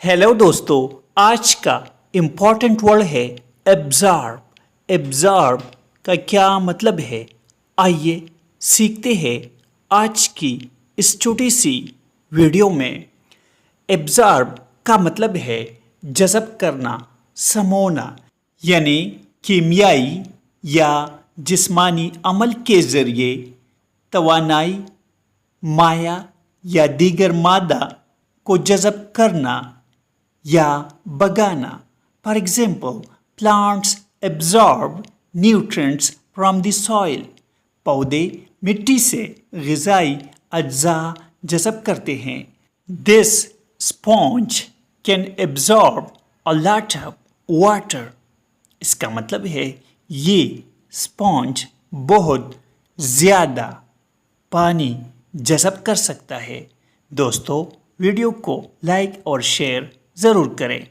Hello दोस्तों, आज का इम्पॉर्टेंट वर्ड है एब्जॉर्ब। एब्जॉर्ब का क्या मतलब है, आइए सीखते हैं आज की इस छोटी सी वीडियो में। एब्जॉर्ब का मतलब है जज़ब करना, समोना, यानी कीमियाई या जिस्मानी अमल के ज़रिए तवानाई, माया या दीगर मादा को जज़ब करना या बगाना। For example, plants absorb nutrients from the soil. पौधे मिट्टी से ग़िज़ाई अज्जा जज़ब करते हैं। This sponge can absorb a lot of water. इसका मतलब है ये स्पॉन्ज बहुत ज़्यादा पानी जज़ब कर सकता है। दोस्तों, वीडियो को लाइक और शेयर ज़रूर करें।